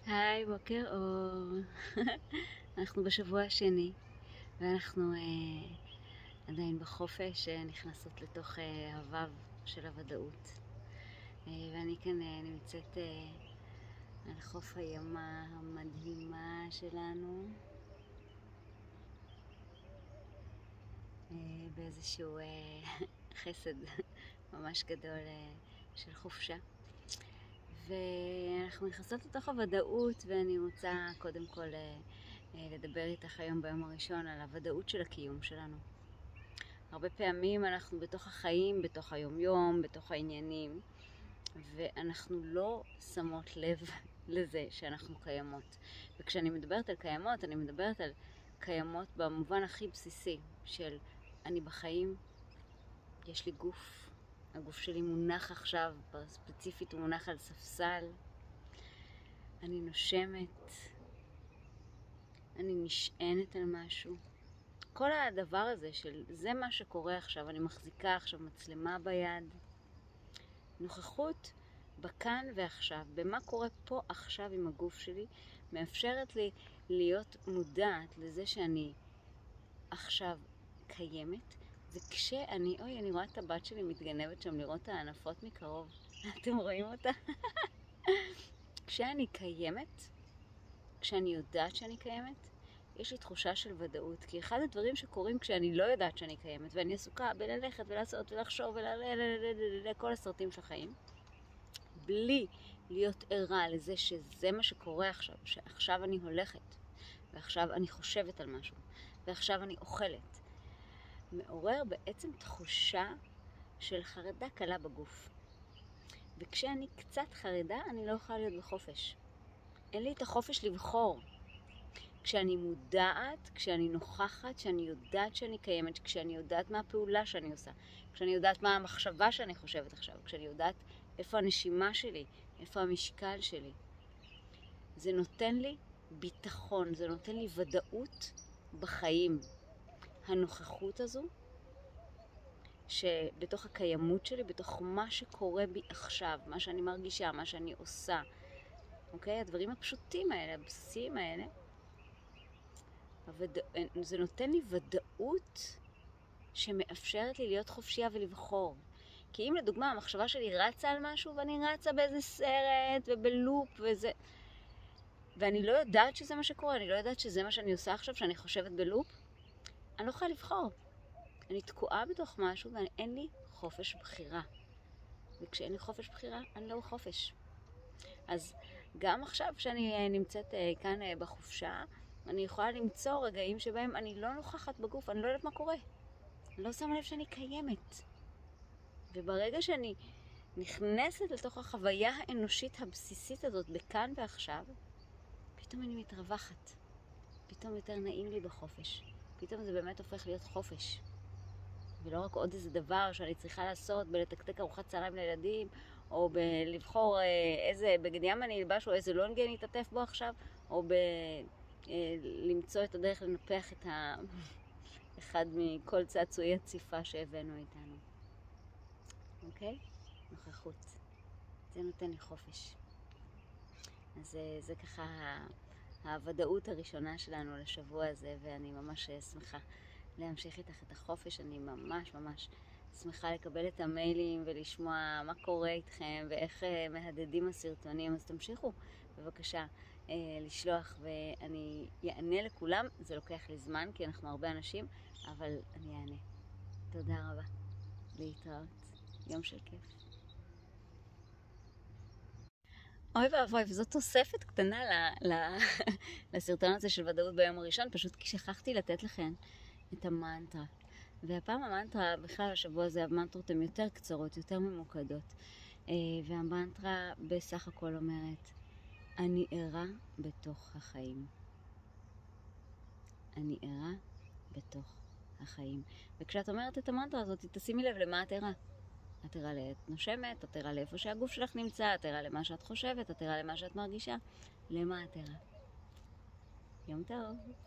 היי, בוקר אור. אנחנו בשבוע השני, ואנחנו עדיין בחופש, נכנסות לתוך הוו של הוודאות. ואני כאן נמצאת על חוף הימה המדהימה שלנו, באיזשהו חסד ממש גדול של חופשה. ואנחנו נכנסות לתוך הוודאות, ואני רוצה קודם כל לדבר איתך היום ביום הראשון על הוודאות של הקיום שלנו. הרבה פעמים אנחנו בתוך החיים, בתוך היום-יום, בתוך העניינים, ואנחנו לא שמות לב לזה שאנחנו קיימות. וכשאני מדברת על קיימות, אני מדברת על קיימות במובן הכי בסיסי של אני בחיים, יש לי גוף, הגוף שלי מונח עכשיו, ספציפית הוא מונח על ספסל, אני נושמת, אני נשענת על משהו. כל הדבר הזה של זה מה שקורה עכשיו, אני מחזיקה עכשיו מצלמה ביד. נוכחות בכאן ועכשיו, במה קורה פה עכשיו עם הגוף שלי, מאפשרת לי להיות מודעת לזה שאני עכשיו קיימת, וכשאני, אני רואה את הבת שלי מתגנבת שם לראות את הענפות מקרוב. אתם רואים אותה? כשאני קיימת, כשאני יודעת שאני קיימת, יש לי תחושה של ודאות. כי אחד הדברים שקורים כשאני לא יודעת שאני קיימת, ואני עסוקה בללכת ולעשות ולחשוב ולכל הסרטים של החיים, בלי להיות ערה לזה שזה מה שקורה עכשיו, שעכשיו אני הולכת, ועכשיו אני חושבת על משהו, ועכשיו אני אוכלת, מעורר בעצם תחושה של חרדה קלה בגוף. וכשאני קצת חרדה, אני לא יכולה להיות בחופש. אין לי את החופש לבחור. כשאני מודעת, כשאני נוכחת, כשאני יודעת שאני קיימת, כשאני יודעת מה הפעולה שאני עושה, כשאני יודעת מה המחשבה שאני חושבת עכשיו, כשאני יודעת איפה הנשימה שלי, איפה המשקל שלי. זה נותן לי ביטחון, זה נותן לי ודאות בחיים. הנוכחות הזו, שבתוך הקיימות שלי, בתוך מה שקורה בי עכשיו, מה שאני מרגישה, מה שאני עושה, אוקיי? הדברים הפשוטים האלה, הבסיסיים האלה, זה נותן לי ודאות שמאפשרת לי להיות חופשייה ולבחור. כי אם לדוגמה המחשבה שלי רצה על משהו, ואני רצה באיזה סרט ובלופ וזה, ואני לא יודעת שזה מה שקורה, אני לא יודעת שזה מה שאני עושה עכשיו, שאני חושבת בלופ, אני לא יכולה לבחור. אני תקועה בתוך משהו ואין לי חופש בחירה. וכשאין לי חופש בחירה, אני לא בחופש. אז גם עכשיו כשאני נמצאת כאן בחופשה, אני יכולה למצוא רגעים שבהם אני לא נוכחת בגוף, אני לא יודעת מה קורה. אני לא שמה לב שאני קיימת. וברגע שאני נכנסת לתוך החוויה האנושית הבסיסית הזאת בכאן ועכשיו, פתאום אני מתרווחת. פתאום יותר נעים לי בחופש. פתאום זה באמת הופך להיות חופש. ולא רק עוד איזה דבר שאני צריכה לעשות בלתקתק ארוחת צהריים לילדים, או בלבחור איזה בגד ים אני אלבש, או איזה לונג אני אתעטף בו עכשיו, או למצוא את הדרך לנפח את אחד מכל צעצועי הציפה שהבאנו איתנו. אוקיי? נוכחות. זה נותן לי חופש. אז זה ככה הוודאות הראשונה שלנו לשבוע הזה, ואני ממש שמחה להמשיך איתך את החופש. אני ממש שמחה לקבל את המיילים ולשמוע מה קורה איתכם ואיך מהדדים הסרטונים. אז תמשיכו בבקשה לשלוח ואני יענה לכולם. זה לוקח לי זמן כי אנחנו הרבה אנשים, אבל אני יענה. תודה רבה. להתראות. יום של כיף. אוי ואבוי, וזאת תוספת קטנה לסרטון הזה של ודאות ביום הראשון, פשוט כי שכחתי לתת לכם את המנטרה. והפעם המנטרה, בכלל השבוע הזה, המנטרות הן יותר קצרות, יותר ממוקדות. והמנטרה בסך הכל אומרת, אני ערה בתוך החיים. אני ערה בתוך החיים. וכשאת אומרת את המנטרה הזאת, תשימי לב למה את ערה. את ערה לעת נושמת, את ערה לאיפה שהגוף שלך נמצא, את ערה למה שאת חושבת, את ערה למה שאת מרגישה. למה את ערה? יום טוב.